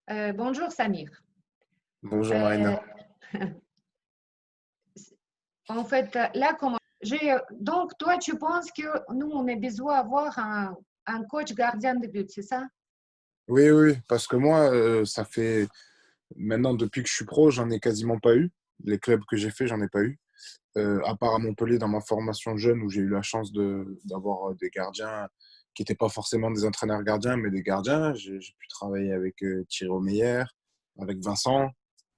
Bonjour Samir. Bonjour Euh, Marina. En fait, là, donc, toi, tu penses que nous, on a besoin d'avoir un coach gardien de but, c'est ça? Oui, oui, parce que moi, ça fait maintenant depuis que je suis pro, j'en ai quasiment pas eu. Les clubs que j'ai fait, j'en ai pas eu. À part à Montpellier dans ma formation jeune où j'ai eu la chance d'avoir des gardiens qui n'étaient pas forcément des entraîneurs gardiens, mais des gardiens. J'ai pu travailler avec Thierry Meyer, avec Vincent,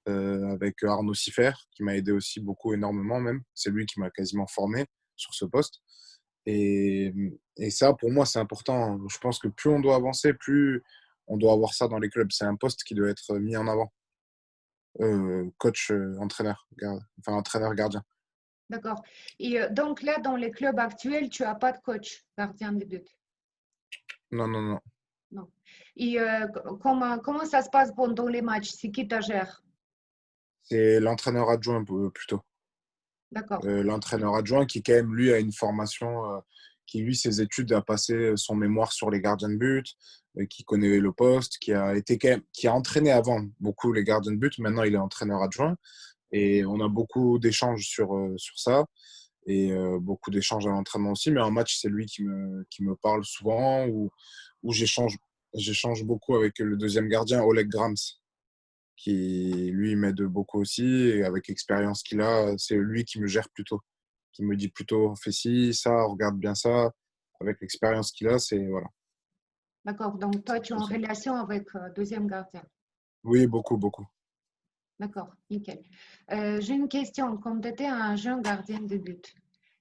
avec Arnaud Siffer, qui m'a aidé aussi beaucoup, énormément même. C'est lui qui m'a quasiment formé sur ce poste. Et, et ça, pour moi, c'est important. Je pense que plus on doit avancer, plus on doit avoir ça dans les clubs. C'est un poste qui doit être mis en avant. Coach, entraîneur, enfin entraîneur gardien. D'accord. Et donc, là, dans les clubs actuels, tu n'as pas de coach gardien de but. Non, non, non. Non. Et comment ça se passe pendant les matchs? C'est qui te gère? C'est l'entraîneur adjoint plutôt. D'accord. L'entraîneur adjoint qui, quand même, lui, a une formation, qui, lui, ses études, a passé son mémoire sur les gardiens de but, qui connaît le poste, qui a été quand même, qui a entraîné avant beaucoup les gardiens de but. Maintenant, il est entraîneur adjoint. Et on a beaucoup d'échanges sur ça. Et beaucoup d'échanges à l'entraînement aussi. Mais en match, c'est lui qui me parle souvent, ou j'échange beaucoup avec le deuxième gardien, Oleg Grams, qui lui m'aide beaucoup aussi. Et avec l'expérience qu'il a, c'est lui qui me gère plutôt, qui me dit plutôt fais ci, ça, regarde bien ça. Avec l'expérience qu'il a, c'est voilà. D'accord. Donc, C'est toi, un tu es peu en ça. relation avec deuxième gardien. Oui, beaucoup, beaucoup. D'accord. Nickel. J'ai une question. Comme tu étais un jeune gardien de but,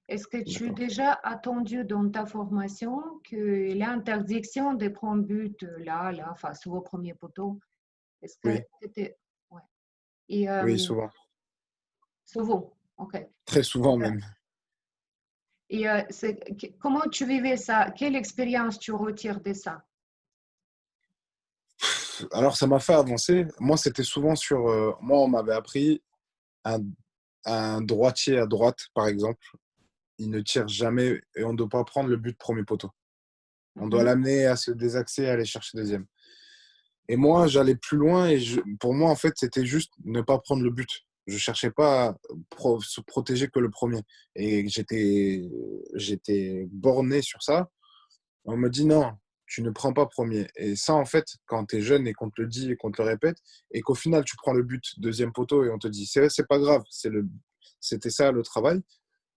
est-ce que tu as D'accord. déjà attendu dans ta formation que l'interdiction de prendre but là, face au premier poteau? Est-ce que Oui, c'était. Ouais. Et oui, souvent. souvent, ok. Très souvent Euh, même. Et comment tu vivais ça? Quelle expérience tu retires de ça? Alors, ça m'a fait avancer. Moi, c'était souvent sur. Moi, on m'avait appris un, un droitier à droite, par exemple. Il ne tire jamais et on ne doit pas prendre le but premier poteau. On doit Mhm. l'amener à se désaxer et aller chercher deuxième. Et moi, j'allais plus loin et pour moi, en fait, c'était juste ne pas prendre le but. Je cherchais pas à se protéger que le premier. Et j'étais borné sur ça. On me dit non, tu ne prends pas premier. Et ça, en fait, quand tu es jeune et qu'on te le dit et qu'on te le répète, et qu'au final, tu prends le but deuxième poteau et on te dit c'est pas grave, c'était ça le travail.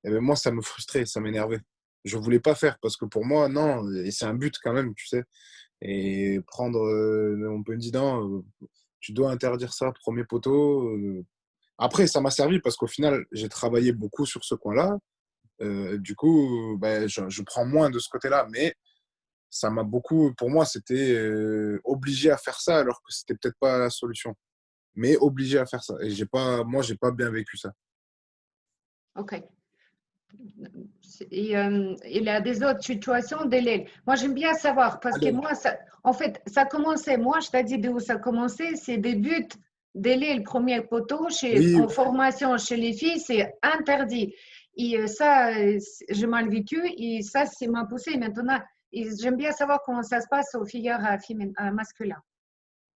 Et ben moi, ça me frustrait, ça m'énervait. Je voulais pas faire parce que pour moi, non, et c'est un but quand même, tu sais. Et prendre, on peut me dire non, tu dois interdire ça, premier poteau. Après, ça m'a servi parce qu'au final, j'ai travaillé beaucoup sur ce coin-là. Du coup, ben, je prends moins de ce côté-là, mais ça m'a beaucoup, pour moi, c'était obligé à faire ça alors que c'était peut-être pas la solution, mais obligé à faire ça. Et moi, j'ai pas bien vécu ça. Ok. Et, il y a des autres situations de l'aile. Moi, j'aime bien savoir parce que Allez. moi, en fait, ça commençait. Moi, je t'ai dit d'où ça commençait. C'est des buts de l'aile, premier poteau. Oui, En formation chez les filles, c'est interdit. Et ça, j'ai mal vécu. Et ça, c'est m'a poussé maintenant. Et j'aime bien savoir comment ça se passe aux filles à masculin.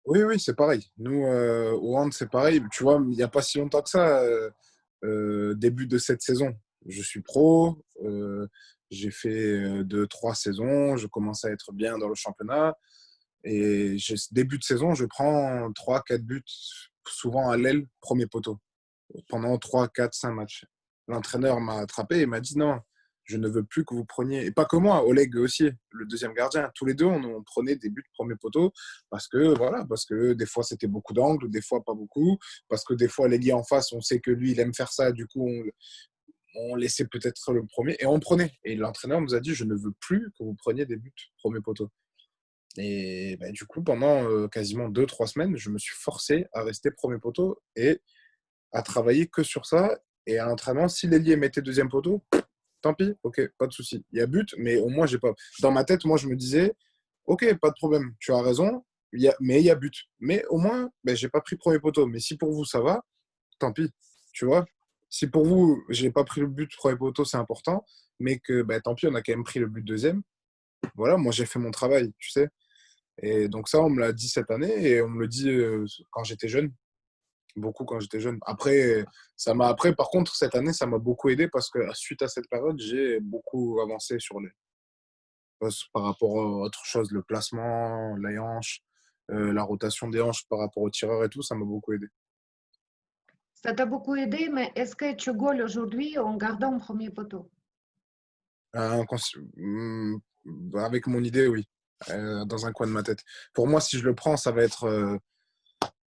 oui, oui, c'est pareil. Nous, au hand, c'est pareil. Tu vois, il n'y a pas si longtemps que ça, début de cette saison, je suis pro. J'ai fait deux, trois saisons. Je commence à être bien dans le championnat. Et début de saison, je prends trois, quatre buts, souvent à l'aile, premier poteau, pendant 3 4 5 matchs. L'entraîneur m'a attrapé et m'a dit non, je ne veux plus que vous preniez, et pas que moi, Oleg aussi, le deuxième gardien, tous les deux, on prenait des buts premier poteau parce que des fois c'était beaucoup d'angles, des fois pas beaucoup, parce que des fois les gars en face, on sait que lui, il aime faire ça, du coup, on laissait peut-être le premier et on prenait. Et l'entraîneur nous a dit je ne veux plus que vous preniez des buts premier poteau. Et bah, du coup, pendant quasiment 2 3 semaines, je me suis forcé à rester premier poteau et à travailler que sur ça. Et à l'entraînement, si l'ailier mettait deuxième poteau, tant pis, ok, pas de souci. Il y a but, mais au moins, j'ai pas. Dans ma tête, moi, je me disais, ok, pas de problème, tu as raison, mais il y a but. Mais au moins, ben, j'ai pas pris premier poteau. Mais si pour vous, ça va, tant pis. Tu vois, si pour vous, j'ai pas pris le but premier poteau, c'est important, mais que ben, tant pis, on a quand même pris le but deuxième. Voilà, moi, j'ai fait mon travail, tu sais. Et donc ça, on me l'a dit cette année et on me le dit quand j'étais jeune, beaucoup quand j'étais jeune. Après, après, par contre, cette année, ça m'a beaucoup aidé parce que suite à cette période, j'ai beaucoup avancé sur les postes par rapport à autre chose, le placement, les hanches, la rotation des hanches par rapport au tireur et tout, ça m'a beaucoup aidé. Ça t'a beaucoup aidé, mais est-ce que tu goals aujourd'hui en gardant le premier poteau? Avec mon idée, oui. Dans un coin de ma tête. Pour moi, si je le prends, ça va être.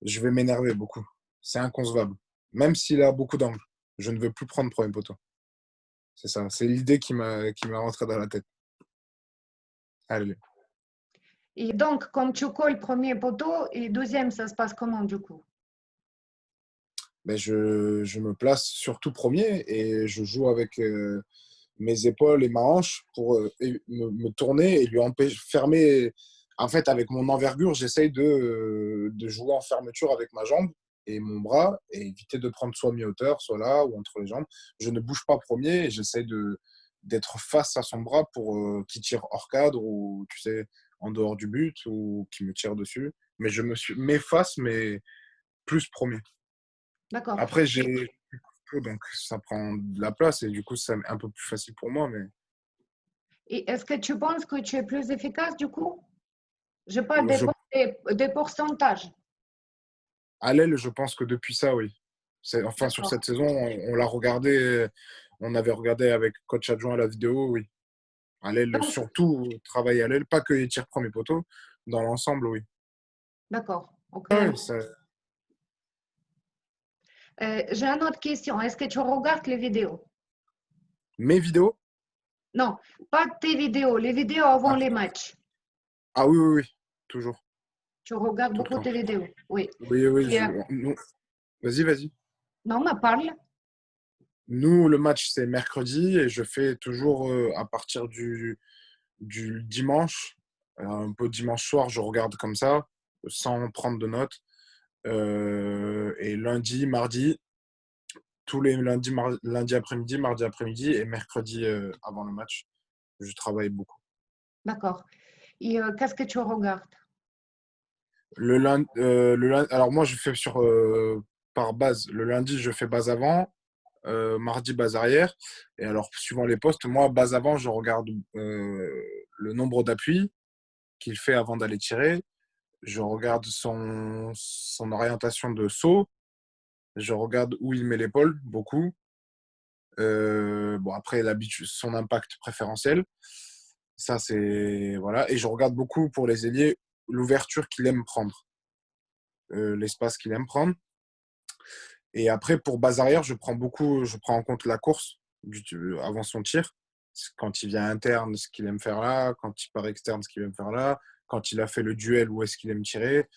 Je vais m'énerver beaucoup. C'est inconcevable. Même s'il a beaucoup d'angles, je ne veux plus prendre premier poteau. C'est ça. C'est l'idée qui m'a rentré dans la tête. Allez. Et donc, comme tu colles premier poteau et deuxième, ça se passe comment du coup? Ben, je me place surtout premier et je joue avec mes épaules et ma hanche pour me tourner et lui empêcher fermer. En fait, avec mon envergure, j'essaye de jouer en fermeture avec ma jambe et mon bras et éviter de prendre soit mi-hauteur, soit là ou entre les jambes. Je ne bouge pas premier et j'essaye d'être face à son bras pour qu'il tire hors cadre ou, tu sais, en dehors du but ou qu'il me tire dessus. Mais je m'efface, mais plus premier. D'accord. Après, j'ai donc ça prend de la place et du coup, c'est un peu plus facile pour moi. Mais Et est-ce que tu penses que tu es plus efficace du coup? Je parle je, des pourcentages. à l'aile, je pense que depuis ça, oui. Enfin, sur D'accord. cette saison, on l'a regardé, on avait regardé avec coach adjoint la vidéo, oui. À l'aile, Donc, surtout, travailler à l'aile, pas que les tirs premier poteau, dans l'ensemble, oui. d'accord. Ok. Ouais, J'ai une autre question. Est-ce que tu regardes les vidéos? mes vidéos? Non, pas tes vidéos, les vidéos avant Ah, les matchs. ah oui, oui, oui, toujours, Tu regardes tout le beaucoup temps. tes vidéos. Oui. Oui, oui, Et, vas-y, vas-y. non, mais parle. Nous, le match, c'est mercredi et je fais toujours à partir du dimanche, un peu dimanche soir, je regarde comme ça, sans prendre de notes. Et lundi, mardi, tous les lundis, lundi après-midi, mardi après-midi et mercredi avant le match, je travaille beaucoup. D'accord. Et qu'est-ce que tu regardes? Alors moi, je fais par base. Le lundi, je fais base avant. Mardi, base arrière. Et alors, suivant les postes, moi, base avant, je regarde le nombre d'appuis qu'il fait avant d'aller tirer. Je regarde son orientation de saut. Je regarde où il met l'épaule, beaucoup. Bon, après, l'habitude, son impact préférentiel. Ça, c'est. Voilà. Et je regarde beaucoup pour les ailiers l'ouverture qu'il aime prendre, l'espace qu'il aime prendre. Et après, pour base arrière, je prends en compte la course avant son tir. Quand il vient interne, ce qu'il aime faire là. Quand il part externe, ce qu'il aime faire là. Quand il a fait le duel, où est-ce qu'il aime tirer.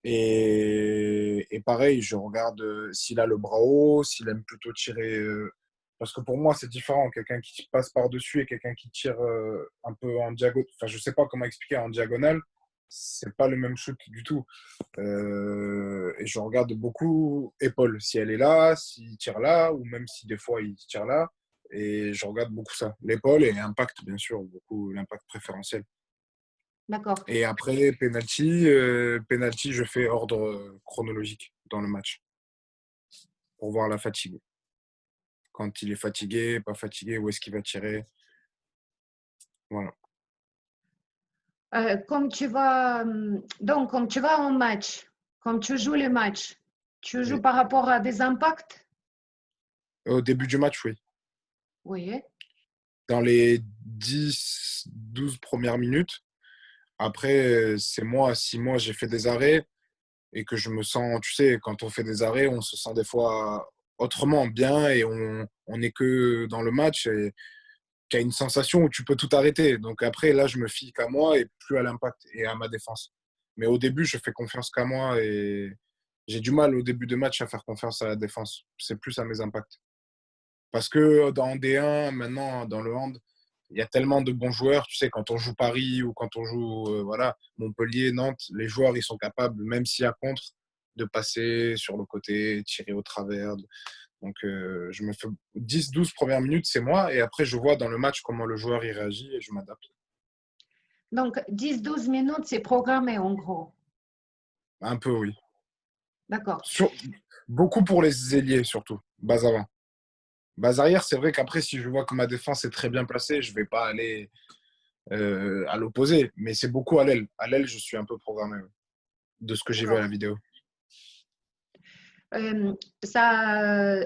Et pareil, je regarde s'il a le bras haut, s'il aime plutôt tirer. Parce que pour moi, c'est différent. Quelqu'un qui passe par-dessus et quelqu'un qui tire un peu en diagonale. Enfin, je sais pas comment expliquer en diagonale. C'est pas le même shoot du tout. Et je regarde beaucoup épaule. Si elle est là, s'il tire là, ou même si des fois il tire là. Et je regarde beaucoup ça. L'épaule et l'impact, bien sûr, beaucoup l'impact préférentiel. D'accord. Et après, penalty, je fais ordre chronologique dans le match pour voir la fatigue. Quand il est fatigué, pas fatigué, où est-ce qu'il va tirer. Voilà. Comme tu vas en match, comme tu joues les matchs, tu joues Oui. par rapport à des impacts? Au début du match, oui. Oui. Dans les 10-12 premières minutes. Après, c'est moi, si moi j'ai fait des arrêts et que je me sens, tu sais, quand on fait des arrêts, on se sent des fois autrement bien et on n'est que dans le match et qu'il y a une sensation où tu peux tout arrêter. Donc après, là, je me fie qu'à moi et plus à l'impact et à ma défense. Mais au début, je fais confiance qu'à moi et j'ai du mal au début de match à faire confiance à la défense. C'est plus à mes impacts. Parce que dans D1, maintenant, dans le hand, il y a tellement de bons joueurs. Tu sais, quand on joue Paris ou quand on joue voilà, Montpellier, Nantes, les joueurs, ils sont capables, même s'il y a contre, de passer sur le côté, tirer au travers. Donc, je me fais 10-12 premières minutes, c'est moi. Et après, je vois dans le match comment le joueur y réagit et je m'adapte. Donc, 10-12 minutes, c'est programmé en gros. Un peu, oui. D'accord. Sur- Beaucoup pour les ailiers, surtout. Bas avant. Bas arrière, c'est vrai qu'après, si je vois que ma défense est très bien placée, je vais pas aller à l'opposé. Mais c'est beaucoup à l'aile. À l'aile, je suis un peu programmé, oui, de ce que j'ai vu à D'accord. la vidéo.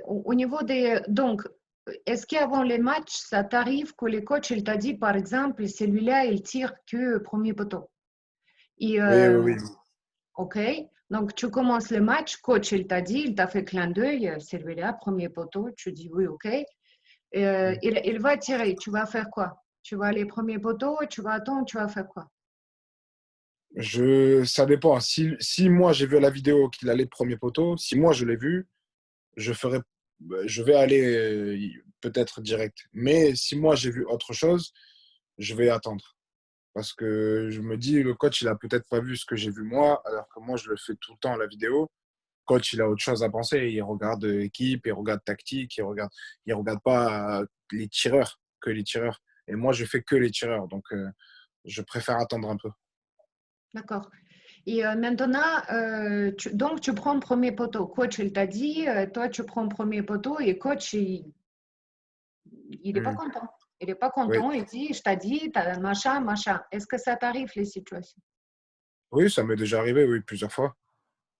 Au niveau des. Donc, est-ce qu'avant les matchs, ça t'arrive que le coach, il t'a dit, par exemple, celui-là, il tire que premier poteau. Et, Oui, oui, oui. OK. Donc, tu commences le match, coach, il t'a dit, il t'a fait clin d'œil, celui-là, premier poteau, tu dis oui, OK. Il va tirer, tu vas faire quoi? Tu vas aller premier poteau, tu vas attendre, tu vas faire quoi? Ça dépend. Si moi j'ai vu à la vidéo qu'il allait premier poteau, si moi je l'ai vu, je ferai, je vais aller peut-être direct. Mais si moi j'ai vu autre chose, je vais attendre. Parce que je me dis, le coach, il a peut-être pas vu ce que j'ai vu moi, alors que moi, je le fais tout le temps à la vidéo. Coach, il a autre chose à penser. Il regarde l'équipe, il regarde tactique, il regarde pas les tireurs, que les tireurs. Et moi, je fais que les tireurs. Donc, je préfère attendre un peu. D'accord. Et maintenant, donc tu prends premier poteau. Coach, il t'a dit, toi, tu prends premier poteau et coach, il n'est pas Hmm. content. Il n'est pas Oui. content. Il dit, je t'ai dit, t'as machin, machin. Est-ce que ça t'arrive, les situations? Oui, ça m'est déjà arrivé, oui, plusieurs fois.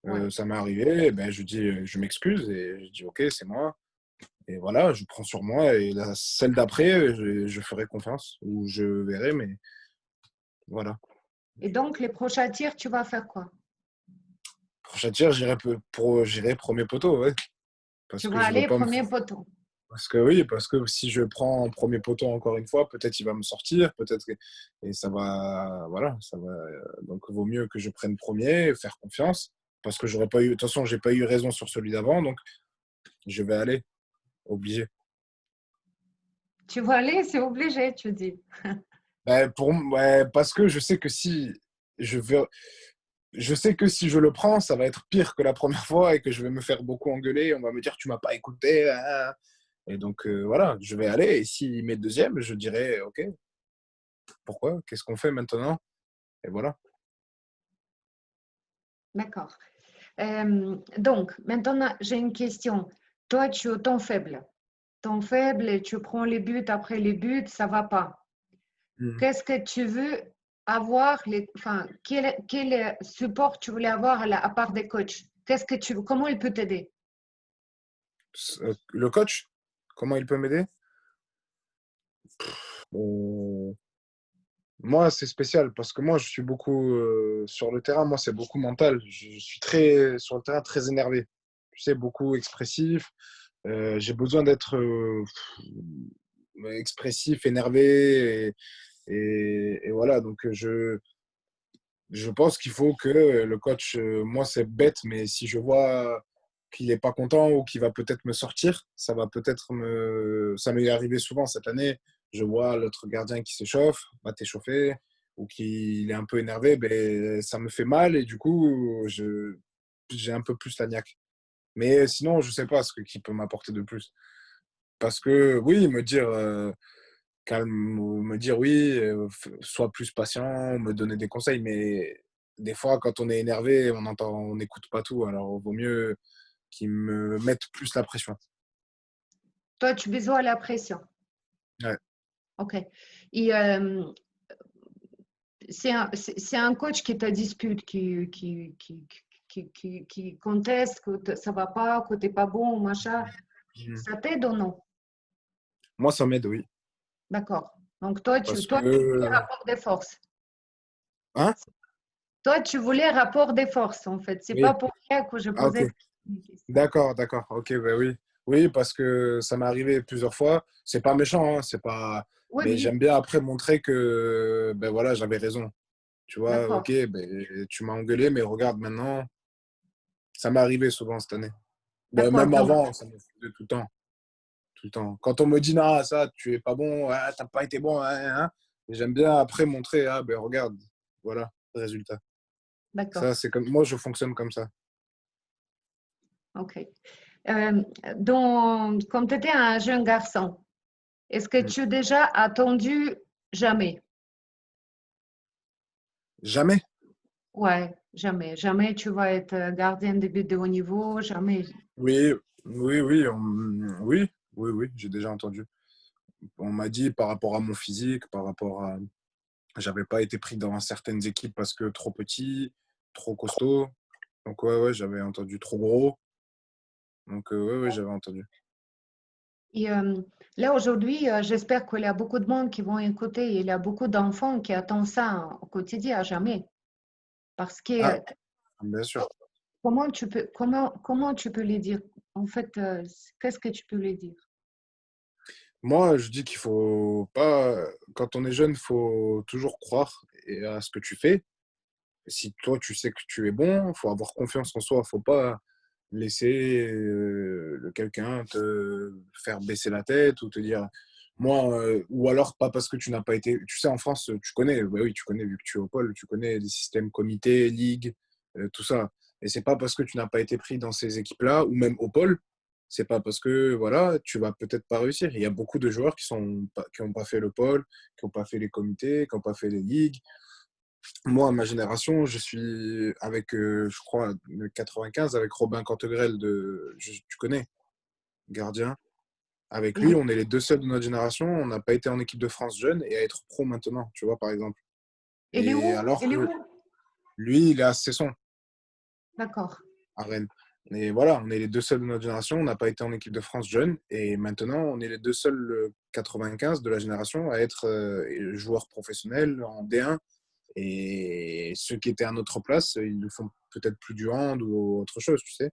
Oui. Ça m'est arrivé, et ben, je dis, je m'excuse et je dis, OK, c'est moi. Et voilà, je prends sur moi et celle d'après, je ferai confiance ou je verrai, mais voilà. Et donc, les prochains tirs, tu vas faire quoi? Prochain tir, j'irai premier poteau, ouais. Parce Tu que vas je veux aller pas me. premier poteau. Parce que oui, parce que si je prends premier poteau encore une fois, peut-être il va me sortir, et ça va, voilà, ça va. Donc, vaut mieux que je prenne premier, faire confiance, parce que j'aurais pas eu. De toute façon, j'ai pas eu raison sur celui d'avant, donc je vais aller, obligé. Tu vas aller, c'est obligé, tu dis. Ouais, parce que je vais, je sais que si je le prends, ça va être pire que la première fois et que je vais me faire beaucoup engueuler. On va me dire tu m'as pas écouté. Ah. Et donc voilà, je vais aller. Et s'il met deuxième, je dirai ok, pourquoi? Qu'est-ce qu'on fait maintenant? Et voilà. D'accord. Donc, maintenant, j'ai une question. Toi, tu es ton faible. Ton faible, et tu prends les buts après les buts, ça va pas. Mhm. Qu'est-ce que tu veux avoir, enfin, quel support tu voulais avoir à part des coachs? Comment il peut t'aider? Le coach, comment il peut m'aider? Euh, Moi, c'est spécial parce que moi, je suis beaucoup sur le terrain. Moi, c'est beaucoup mental. Je suis très sur le terrain, très énervé. Tu sais, beaucoup expressif. J'ai besoin d'être expressif, énervé. Et voilà, donc je pense qu'il faut que le coach, moi c'est bête, mais si je vois qu'il n'est pas content ou qu'il va peut-être me sortir, ça m'est arrivé souvent cette année. Je vois l'autre gardien qui s'échauffe, va t'échauffer, ou qu'il est un peu énervé, ben, ça me fait mal et du coup, j'ai un peu plus la niaque. Mais sinon, je sais pas qui peut m'apporter de plus. Parce que oui, calme, ou me dire oui, sois plus patient, me donner des conseils, mais des fois, quand on est énervé, on n'écoute pas tout, alors il vaut mieux qu'ils me mettent plus la pression. Toi, tu as besoin de la pression. Ouais. OK. Et c'est un coach qui te dispute, qui conteste que ça va pas, que tu n'es pas bon, machin. Mhm. Ça t'aide ou non? Moi, ça m'aide, oui. D'accord. Donc, toi, Parce tu voulais que. rapport des forces. Hein? Toi, tu voulais rapport des forces, en fait. C'est pas Oui. pour rien que je Ah, ok. posais cette question. D'accord, d'accord. Ok, ben oui. Oui, parce que ça m'est arrivé plusieurs fois. C'est pas méchant, hein, c'est pas. Oui, Mais oui, j'aime bien après montrer que ben voilà, j'avais raison. Tu vois, d'accord. ok, ben, tu m'as engueulé, mais regarde maintenant, ça m'est arrivé souvent cette année. Ben, D'accord. même Donc, avant, ça me faisait tout le temps. Tout le temps. Quand on me dit, non, ça, tu es pas bon, ah, t'as pas été bon, hein. J'aime bien après montrer, ah, ben regarde, voilà, le résultat. d'accord. Ça, c'est comme moi, je fonctionne comme ça. OK. Euh, donc, comme tu étais un jeune garçon, est-ce que Mm. tu as déjà attendu jamais? Jamais. Ouais, jamais. Jamais tu vas être gardien de but de haut niveau, jamais. Oui, oui, j'ai déjà entendu. On m'a dit par rapport à mon physique, par rapport à. J'avais pas été pris dans certaines équipes parce que trop petit, trop costaud. Donc, ouais, j'avais entendu trop gros. Donc, ouais, j'avais entendu. Et là, aujourd'hui, j'espère qu'il y a beaucoup de monde qui vont écouter. Il y a beaucoup d'enfants qui attendent ça au quotidien, à jamais. Parce que Ah, bien sûr. comment tu peux les dire? En fait, qu'est-ce que tu peux les dire? Moi, je dis qu'il faut pas. Quand on est jeune, il faut toujours croire à ce que tu fais. Si toi, tu sais que tu es bon, il faut avoir confiance en soi. Faut pas laisser quelqu'un te faire baisser la tête ou te dire. Moi, ou alors pas parce que tu n'as pas été. Tu sais, en France, tu connais, bah oui, tu connais, vu que tu es au pôle, tu connais les systèmes comité, ligue, tout ça. Et c'est pas parce que tu n'as pas été pris dans ces équipes-là, ou même au pôle, c'est pas parce que voilà, tu vas peut-être pas réussir. Il y a beaucoup de joueurs qui ont pas fait le pôle, qui n'ont pas fait les comités, qui n'ont pas fait les ligues. Moi, ma génération, je suis avec, je crois, le 95, avec Robin Cantegrel, tu connais, gardien. Avec lui, Oui. on est les deux seuls de notre génération. On n'a pas été en équipe de France jeune et à être pro maintenant, tu vois, par exemple. Il est Et où? alors Il est que où? lui, il est à Cesson, D'accord. à Rennes. Et voilà, on est les deux seuls de notre génération. On n'a pas été en équipe de France jeune. Et maintenant, on est les deux seuls 95 de la génération à être joueurs professionnels en D1. Et ceux qui étaient à notre place, ils ne font peut-être plus du hand ou autre chose, tu sais.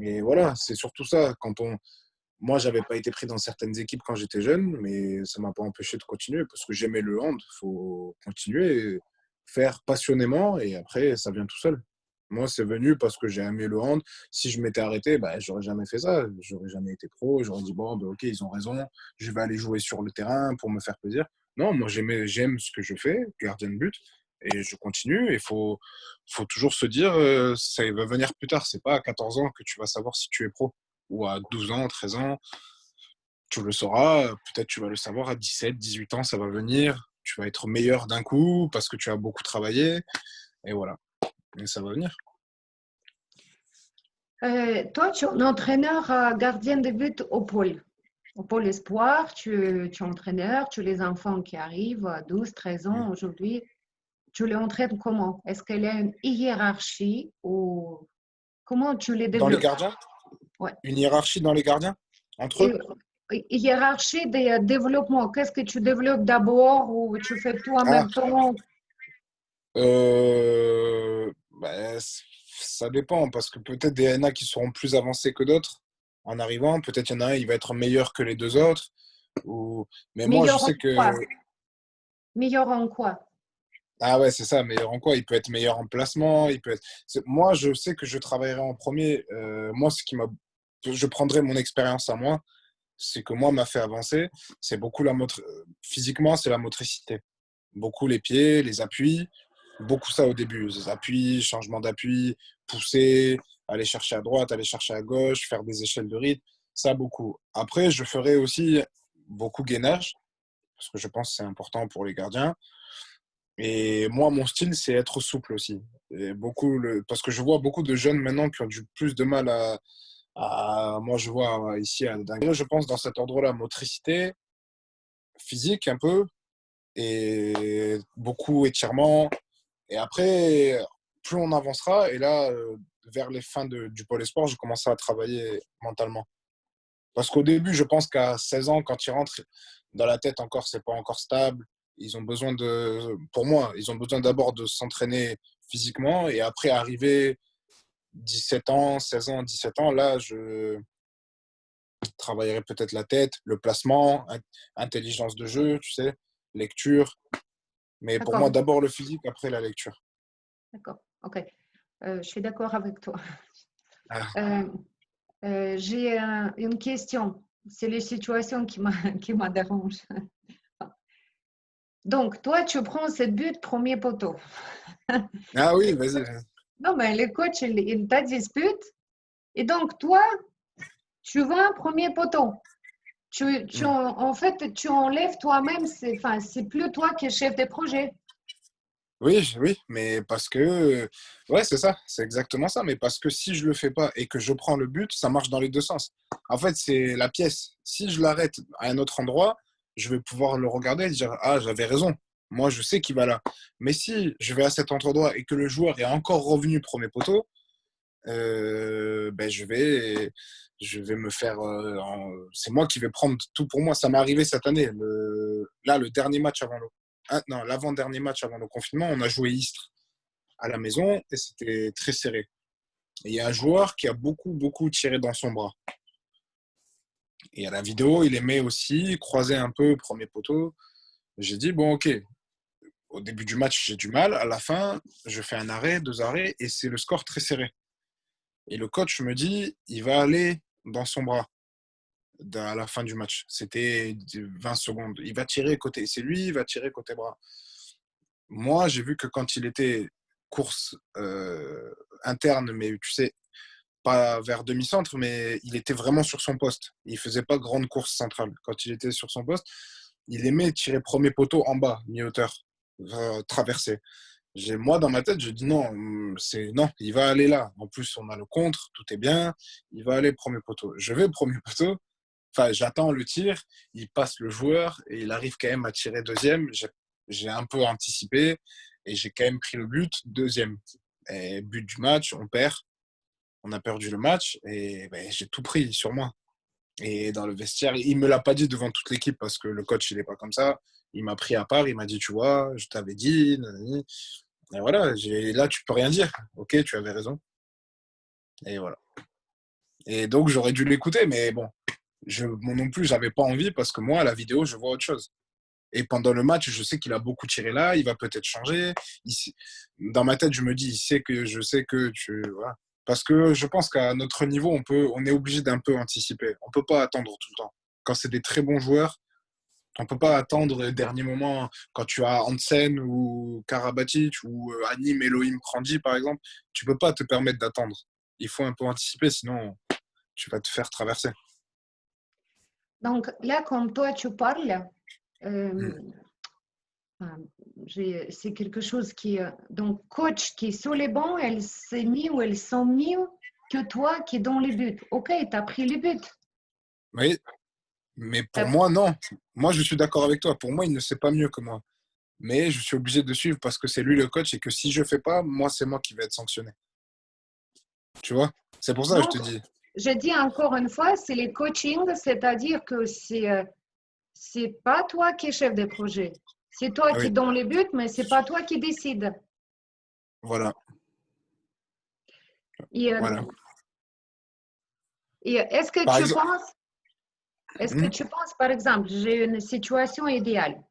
Et voilà, c'est surtout ça. Moi, j'avais pas été pris dans certaines équipes quand j'étais jeune, mais ça m'a pas empêché de continuer parce que j'aimais le hand. Il faut continuer, faire passionnément et après, ça vient tout seul. Moi, c'est venu parce que j'ai aimé le hand. Si je m'étais arrêté, bah, j'aurais jamais fait ça. J'aurais jamais été pro. J'aurais dit, bon, bah, ok, ils ont raison. Je vais aller jouer sur le terrain pour me faire plaisir. Non, moi, j'aime ce que je fais, gardien de but, et je continue. Faut toujours se dire, ça va venir plus tard. C'est pas à 14 ans que tu vas savoir si tu es pro ou à 12 ans, 13 ans, tu le sauras. Peut-être tu vas le savoir à 17, 18 ans, ça va venir. Tu vas être meilleur d'un coup parce que tu as beaucoup travaillé. Et voilà. Et ça va venir. Toi, tu es un entraîneur gardien de but au pôle espoir. Tu es entraîneur, tu as les enfants qui arrivent à 12, 13 ans aujourd'hui. Tu les entraînes comment? Est-ce qu'il y a une hiérarchie ou comment tu les Dans les développes? gardiens, Ouais. une hiérarchie dans les gardiens entre Et, eux. hiérarchie des développements. Qu'est-ce que tu développes d'abord ou tu fais tout en Ah, même temps? bah, ça dépend parce que peut-être des NA qui seront plus avancés que d'autres en arrivant. Peut-être il y en a un, il va être meilleur que les deux autres. Ou... Mais moi, je Meilleur en sais que quoi? Meilleur en quoi? ah ouais, c'est ça, meilleur en quoi? Il peut être meilleur en placement, il peut être. Moi, je sais que je travaillerai en premier. Moi, ce qui m'a. Je prendrai mon expérience à moi. C'est que moi, m'a fait avancer. C'est beaucoup physiquement, c'est la motricité. Beaucoup les pieds, les appuis. Beaucoup ça au début. Les appuis, changement d'appui, pousser, aller chercher à droite, aller chercher à gauche, faire des échelles de rythme. Ça, beaucoup. Après, je ferai aussi beaucoup gainage, parce que je pense que c'est important pour les gardiens. Et moi, mon style, c'est être souple aussi. Parce que je vois beaucoup de jeunes maintenant qui ont du plus de mal moi, je vois ici à Dinguet, je pense, dans cet ordre-là, motricité, physique un peu, et beaucoup étirement. Et après, plus on avancera, et là, vers les fins du pôle sport, je commencerai à travailler mentalement. Parce qu'au début, je pense qu'à 16 ans, quand ils rentrent dans la tête encore, c'est pas encore stable. Ils ont besoin pour moi, ils ont besoin d'abord de s'entraîner physiquement et après arriver 17 ans, 16 ans, 17 ans, là, je travaillerai peut-être la tête, le placement, intelligence de jeu, tu sais, lecture. Mais pour moi, D'accord, d'abord le physique, après la lecture. d'accord, ok. Je suis d'accord avec toi. Ah, Euh, j'ai une question. C'est les situations qui m'a dérange. Donc, toi, tu prends ce but premier poteau. ah oui, vas-y. Non, mais le coach, il t'a dispute. Et donc, toi, tu vas premier poteau. Hmm. En fait, tu enlèves toi-même. Enfin, c'est plus toi qui es chef de projet. Oui, mais parce que, ouais, c'est ça, c'est exactement ça. Mais parce que si je le fais pas et que je prends le but, ça marche dans les deux sens. En fait, c'est la pièce. Si je l'arrête à un autre endroit, je vais pouvoir le regarder et dire, ah, j'avais raison. Moi, je sais qu'il va là. Mais si je vais à cet endroit et que le joueur est encore revenu premier poteau, ben je vais me faire. C'est moi qui vais prendre tout pour moi. Ça m'est arrivé cette année. Là, le dernier match avant le. Non, l'avant-dernier match avant le confinement, on a joué Istres à la maison et c'était très serré. Et il y a un joueur qui a beaucoup tiré dans son bras. Et à la vidéo, il aimait aussi croiser un peu premier poteau. J'ai dit, bon, ok, au début du match, j'ai du mal. À la fin, je fais un arrêt, deux arrêts et c'est le score très serré. Et le coach me dit, il va aller dans son bras à la fin du match. C'était 20 secondes. Il va tirer côté. C'est lui, il va tirer côté bras. Moi, j'ai vu que quand il était course interne, mais tu sais, pas vers demi-centre, mais il était vraiment sur son poste. Il faisait pas grande course centrale. Quand il était sur son poste, il aimait tirer premier poteau en bas, mi-hauteur, traverser. Moi, dans ma tête, je dis non, non, il va aller là. En plus, on a le contre, tout est bien. Il va aller premier poteau. Je vais premier poteau. Enfin, j'attends le tir. Il passe le joueur et il arrive quand même à tirer deuxième. J'ai un peu anticipé et j'ai quand même pris le but deuxième. Et but du match, on perd. On a perdu le match et ben, j'ai tout pris sur moi. Et dans le vestiaire, il me l'a pas dit devant toute l'équipe parce que le coach, il est pas comme ça. Il m'a pris à part, il m'a dit, tu vois, je t'avais dit. Nanani. Et voilà, là, tu peux rien dire. Ok, tu avais raison. Et voilà. Et donc, j'aurais dû l'écouter, mais bon, moi non plus, j'avais pas envie parce que moi, à la vidéo, je vois autre chose. Et pendant le match, je sais qu'il a beaucoup tiré là, il va peut-être changer. Dans ma tête, je me dis, il sait que je sais que tu. Voilà. Parce que je pense qu'à notre niveau, on est obligé d'un peu anticiper. On peut pas attendre tout le temps. Quand c'est des très bons joueurs, on peut pas attendre les derniers moments. Quand tu as Hansen ou Karabatic ou Anim Elohim Prandi, par exemple, tu peux pas te permettre d'attendre. Il faut un peu anticiper, sinon tu vas te faire traverser. Donc là, comme toi, tu parles, Mm. enfin, c'est quelque chose qui... donc, coach qui est sur les bancs, elle s'est mis ou elles sont mieux que toi qui est dans les buts. Ok, tu as pris les buts. Oui, mais pour T'as- moi, non. Moi, je suis d'accord avec toi. Pour moi, il ne sait pas mieux que moi. Mais je suis obligé de suivre parce que c'est lui le coach et que si je fais pas, moi, c'est moi qui vais être sanctionné. Tu vois? C'est pour ça que je Donc, te dis. je dis encore une fois, c'est les coachings, c'est-à-dire que c'est pas toi qui es chef de projet. C'est toi Ah qui oui, es dans les buts, mais c'est pas toi qui décide. voilà, Et, voilà. est-ce que Par tu exemple, penses, hmm, par exemple, j'ai une situation idéale.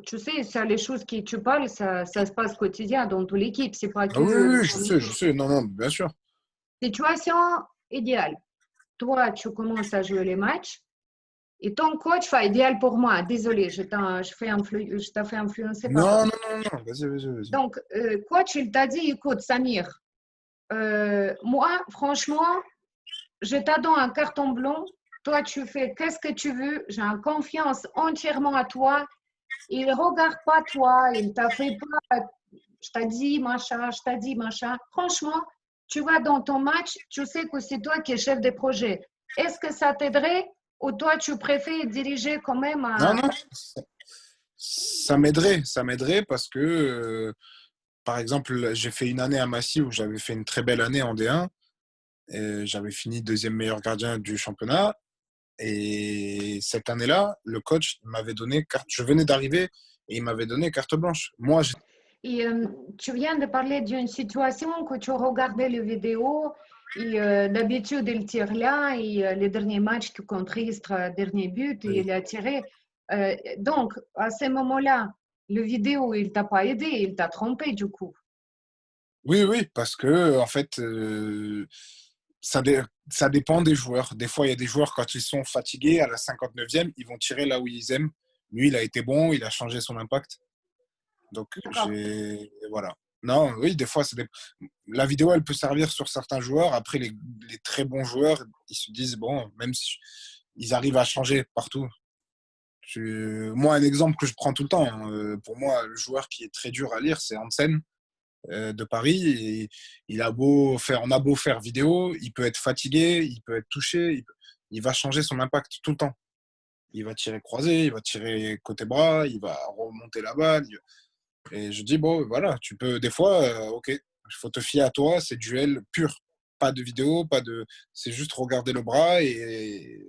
Tu sais, ça, les choses que tu parles, ça se passe quotidien dans toute l'équipe, c'est pas ah oui, que oui, dans je l'équipe. sais, non, non, bien sûr. Situation idéale. Toi, tu commences à jouer les matchs et ton coach, enfin, idéal pour moi, désolé, je t'ai fait influencer par Non, toi. non, non, non, vas-y. Donc, coach, il t'a dit, écoute, Samir, moi, franchement, je t'adore un carton blanc. Toi, tu fais qu'est-ce que tu veux. J'ai confiance entièrement à toi. Il ne regarde pas toi. Il t'a fait pas. Je t'ai dit machin, je t'ai dit machin. Franchement, tu vas dans ton match, tu sais que c'est toi qui es chef de projet. Est-ce que ça t'aiderait ou toi, tu préfères diriger quand même Non, à... non, ça m'aiderait parce que, par exemple, j'ai fait une année à Massy où j'avais fait une très belle année en D1. Et j'avais fini deuxième meilleur gardien du championnat. Et cette année-là, le coach m'avait donné carte. Je venais d'arriver et il m'avait donné carte blanche. Moi, Et tu viens de parler d'une situation que tu regardais les vidéos et d'habitude il tire là et les derniers matchs tu contre Istres, dernier but et oui, il a tiré. Donc à ce moment-là, le vidéo il t'a pas aidé, il t'a trompé du coup. oui, parce que en fait, ça, ça dépend des joueurs. Des fois, il y a des joueurs quand ils sont fatigués à la 59e, ils vont tirer là où ils aiment. Lui, il a été bon, il a changé son impact. Donc D'accord. voilà. Non, oui, des fois, la vidéo, elle peut servir sur certains joueurs. Après, les très bons joueurs, ils se disent, bon, même si ils arrivent à changer partout. Moi, un exemple que je prends tout le temps, hein, pour moi, le joueur qui est très dur à lire, c'est Hansen de Paris. Et on a beau faire vidéo, il peut être fatigué, il peut être touché, il va changer son impact tout le temps. Il va tirer croisé, il va tirer côté bras, il va remonter la balle. Et je dis, bon, voilà, tu peux, des fois, ok, il faut te fier à toi, c'est duel pur. Pas de vidéo, pas de. C'est juste regarder le bras et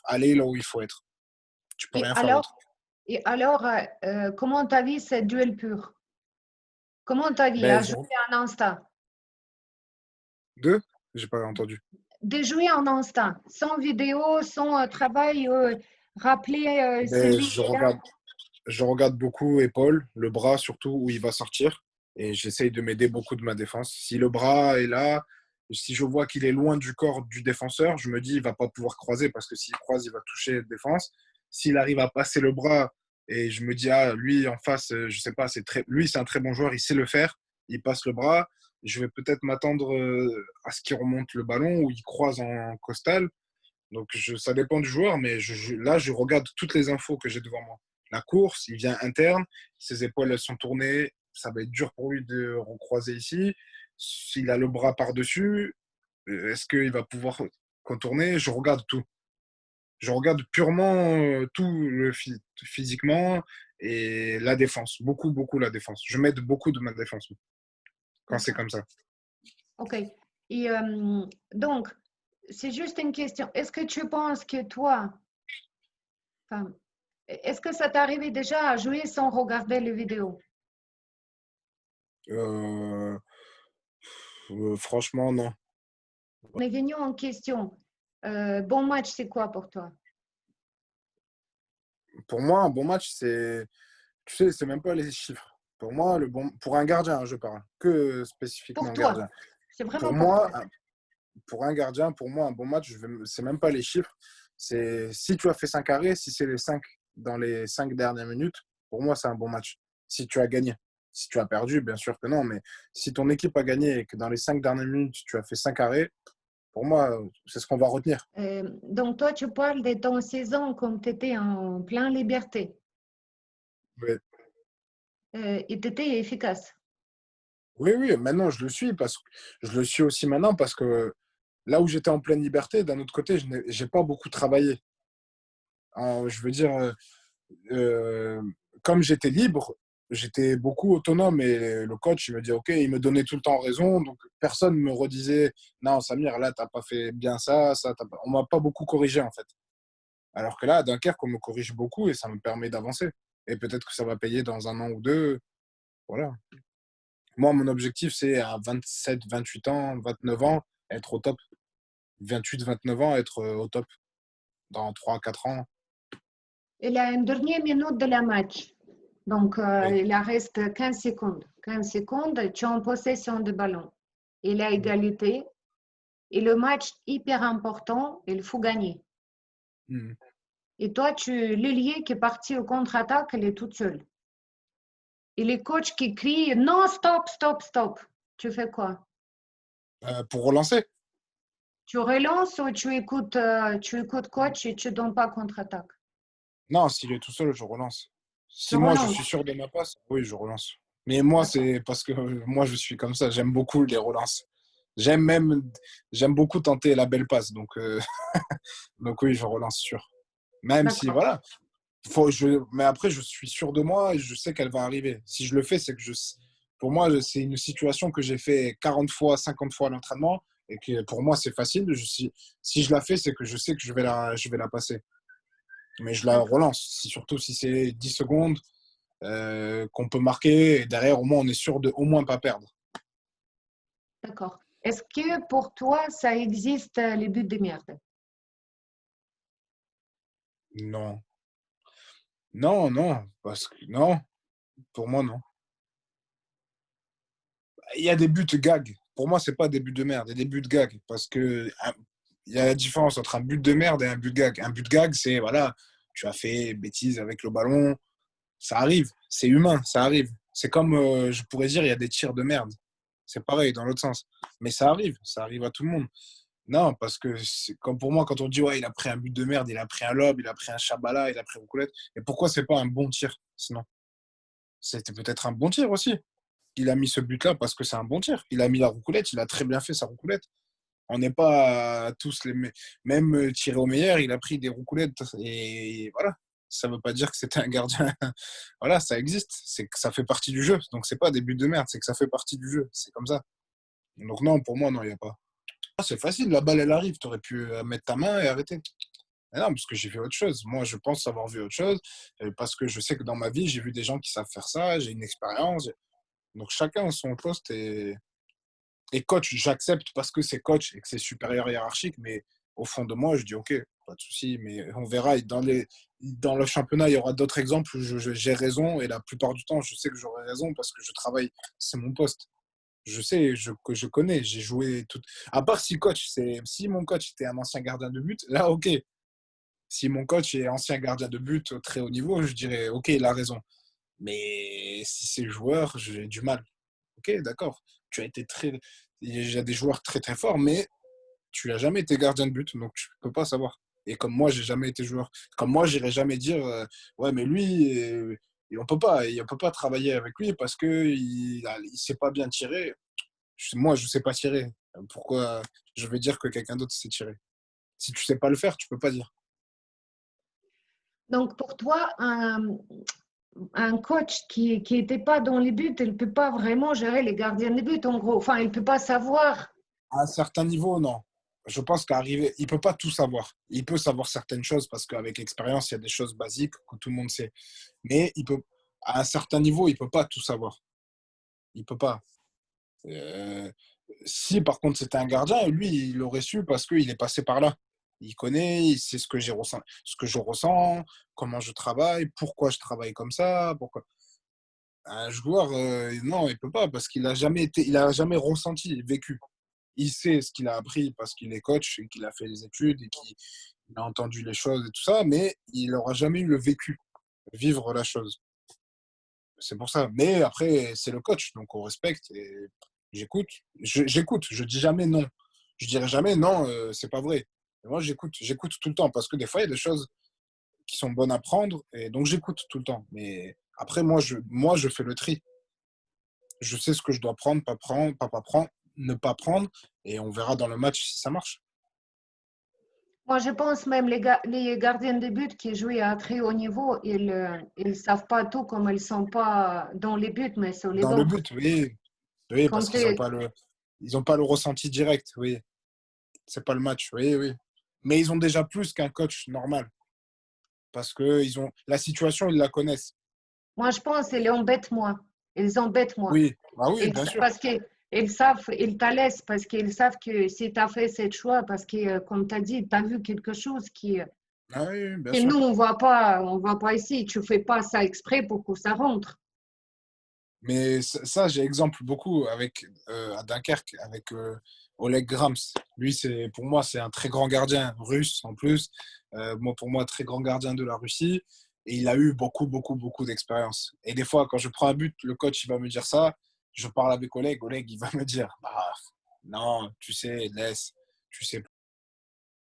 aller là où il faut être. Tu peux Et rien faire d'autre. alors, comment tu as vu ce duel pur? Comment tu as vu Ben, à jouer en instinct? deux, j'ai pas entendu. De jouer en instinct, sans vidéo, sans travail, rappeler Ben, celui qui est là. je regarde beaucoup épaule, le bras surtout où il va sortir. Et j'essaye de m'aider beaucoup de ma défense. Si le bras est là, si je vois qu'il est loin du corps du défenseur, je me dis il va pas pouvoir croiser parce que s'il croise, il va toucher la défense. S'il arrive à passer le bras et je me dis ah lui en face, je sais pas, lui c'est un très bon joueur, il sait le faire, il passe le bras. Je vais peut-être m'attendre à ce qu'il remonte le ballon ou il croise en costal. Donc, ça dépend du joueur, mais là, je regarde toutes les infos que j'ai devant moi. La course, il vient interne, ses épaules, elles sont tournées, ça va être dur pour lui de recroiser ici. S'il a le bras par-dessus, est-ce qu'il va pouvoir contourner? Je regarde tout. Je regarde purement tout physiquement et la défense. Beaucoup, beaucoup la défense. Je m'aide beaucoup de ma défense quand c'est comme ça. OK. Et donc, c'est juste une question. Est-ce que tu penses que toi, enfin, est-ce que ça t'est arrivé déjà à jouer sans regarder les vidéos? Euh, franchement, non. On est venu en question. Bon match, c'est quoi pour toi? Pour moi, un bon match, tu sais, c'est même pas les chiffres. Pour moi, pour un gardien, je parle, que Pour spécifiquement toi. gardien. C'est Pour vraiment pour moi, toi. pour un gardien, pour moi, un bon match, c'est même pas les chiffres. C'est si tu as fait 5 arrêts, si c'est les 5 dans les 5 dernières minutes, pour moi, c'est un bon match. Si tu as gagné. Si tu as perdu, bien sûr que non, mais si ton équipe a gagné et que dans les 5 dernières minutes, tu as fait 5 arrêts, pour moi, c'est ce qu'on va retenir. Donc, toi, tu parles de ton saison comme tu étais en plein liberté Oui, et tu étais efficace. oui, oui, maintenant je le suis je le suis aussi maintenant parce que là où j'étais en pleine liberté, d'un autre côté, j'ai pas beaucoup travaillé. Je veux dire, euh, comme j'étais libre, j'étais beaucoup autonome et le coach, il me dit, OK, il me donnait tout le temps raison. Donc, personne ne me redisait, non, Samir, là, t'as pas fait bien ça, On m'a pas beaucoup corrigé, en fait. Alors que là, à Dunkerque, on me corrige beaucoup et ça me permet d'avancer. Et peut-être que ça va payer dans un an ou deux. Voilà. Moi, mon objectif, c'est à 27, 28 ans, 29 ans, être au top. 28, 29 ans, être au top dans 3, 4 ans. Il a une dernière minute de la match. Donc, Oui. il reste 15 secondes. 15 secondes, tu es en possession de ballon. Il a égalité. Et le match hyper important, il faut gagner. Mhm. Et toi, l'ailier qui est parti au contre-attaque, elle est toute seule. Et les coachs qui crient non, stop, stop, stop. Tu fais quoi? Pour relancer. Tu relances ou tu écoutes coach et tu ne donnes pas contre-attaque? Non, s'il est tout seul, je relance. Tu Si moi, je suis relances. sûr de ma passe, oui, je relance. Mais moi, D'accord. c'est parce que moi, je suis comme ça. J'aime beaucoup les relances. J'aime même, j'aime beaucoup tenter la belle passe. Donc, donc oui, je relance sûr. Même si, D'accord. voilà. Mais après, je suis sûr de moi et je sais qu'elle va arriver. Si je le fais, c'est que pour moi, c'est une situation que j'ai fait 40 fois, 50 fois à l'entraînement et que pour moi, c'est facile. Si je la fais, c'est que je sais que je vais la passer. Mais je la D'accord. relance, surtout si c'est 10 secondes qu'on peut marquer et derrière, au moins, on est sûr de au moins pas perdre. D'accord. Est-ce que pour toi, ça existe les buts de merde? Non, non, non, parce que non, pour moi, non. Il y a des buts gag. Pour moi, c'est pas des buts de merde, il y a des buts gag parce que il y a la différence entre un but de merde et un but gag. Un but gag, c'est voilà, tu as fait bêtise avec le ballon, ça arrive, c'est humain, ça arrive. C'est comme, je pourrais dire, il y a des tirs de merde. C'est pareil dans l'autre sens. Mais ça arrive à tout le monde. Non, parce que c'est comme pour moi, quand on dit ouais, il a pris un but de merde, il a pris un lob, il a pris un Chabala, il a pris Roucoulette. Et pourquoi c'est pas un bon tir sinon? C'était peut-être un bon tir aussi. Il a mis ce but-là parce que c'est un bon tir. Il a mis la Roucoulette, il a très bien fait sa Roucoulette. On n'est pas tous les même tiré au meilleur, il a pris des Roucoulettes et voilà. Ça veut pas dire que c'était un gardien. Voilà, ça existe. C'est que ça fait partie du jeu. Donc c'est pas des buts de merde, c'est que ça fait partie du jeu. C'est comme ça. Donc non, pour moi, non, il n'y a pas. Ah, c'est facile, la balle, elle arrive. Tu aurais pu mettre ta main et arrêter. Mais non, parce que j'ai vu autre chose. Moi, je pense avoir vu autre chose parce que je sais que dans ma vie, j'ai vu des gens qui savent faire ça, j'ai une expérience. Donc chacun a son poste et coach, j'accepte parce que c'est coach et que c'est supérieur hiérarchique, mais au fond de moi, je dis OK, pas de souci, mais on verra. Dans le championnat, il y aura d'autres exemples où j'ai raison et la plupart du temps, je sais que j'aurai raison parce que je travaille, c'est mon poste. Je sais, je connais, j'ai joué tout. À part si mon coach était un ancien gardien de but, là, OK. Si mon coach est ancien gardien de but au très haut niveau, je dirais OK, il a raison. Mais si c'est joueur, j'ai du mal. OK, d'accord. Tu as été très. Il y a des joueurs très très forts, mais tu n'as jamais été gardien de but, donc tu ne peux pas savoir. Et comme moi, j'ai jamais été joueur. Comme moi, j'irai jamais dire ouais, mais lui, on peut pas travailler avec lui parce que il sait pas bien tirer. Moi, je sais pas tirer. Pourquoi je vais dire que quelqu'un d'autre sait tirer? Si tu sais pas le faire, tu peux pas dire. Donc, pour toi, un coach qui n'était pas dans les buts, il ne peut pas vraiment gérer les gardiens de but, en gros. Enfin, il ne peut pas savoir. À un certain niveau, non. Je pense qu'arriver, il peut pas tout savoir. Il peut savoir certaines choses parce qu'avec l'expérience, il y a des choses basiques que tout le monde sait. Mais à un certain niveau, il peut pas tout savoir. Il peut pas. Euh, Si par contre c'était un gardien, lui, il aurait su parce qu'il est passé par là. Il connaît, il sait ce que je ressens, comment je travaille, pourquoi je travaille comme ça, pourquoi. Un joueur, non, il peut pas parce il a jamais ressenti, vécu. Il sait ce qu'il a appris parce qu'il est coach et qu'il a fait les études et qu'il a entendu les choses et tout ça, mais il n'aura jamais eu le vécu, vivre la chose. C'est pour ça. Mais après, c'est le coach, donc on respecte et j'écoute. J'écoute, je dis jamais non. Je dirais jamais non, c'est pas vrai. Mais moi, j'écoute tout le temps parce que des fois, il y a des choses qui sont bonnes à prendre et donc j'écoute tout le temps. Mais après, moi, je fais le tri. Je sais ce que je dois prendre, pas prendre, ne pas prendre et on verra dans le match si ça marche. Moi, je pense même les gardiens de but qui jouent à très haut niveau, ils savent pas tout comme ils sont pas dans les buts, mais sur les Dans le bancs. but, oui. Oui, Comme parce qu'ils n'ont c'est, pas ils ont pas le ressenti direct, oui. C'est pas le match, oui, oui. Mais ils ont déjà plus qu'un coach normal. Parce que la situation, ils la connaissent. moi, je pense qu'ils embêtent moins. Ils embêtent moins. Oui, ah oui, bien sûr. Parce qu'ils savent, ils te laissent, parce qu'ils savent que si tu as fait ce choix, parce que, comme tu as dit, tu as vu quelque chose Ah oui, bien que sûr. nous, on voit pas ici. Tu fais pas ça exprès pour que ça rentre. Mais ça, j'ai exemple beaucoup à Dunkerque, avec Oleg Grams. Lui, pour moi, c'est un très grand gardien russe en plus. Pour moi, très grand gardien de la Russie. Et il a eu beaucoup, beaucoup, beaucoup d'expérience. Et des fois, quand je prends un but, le coach, il va me dire ça. Je parle avec Oleg. Oleg, il va me dire, bah, non, tu sais, laisse. Tu sais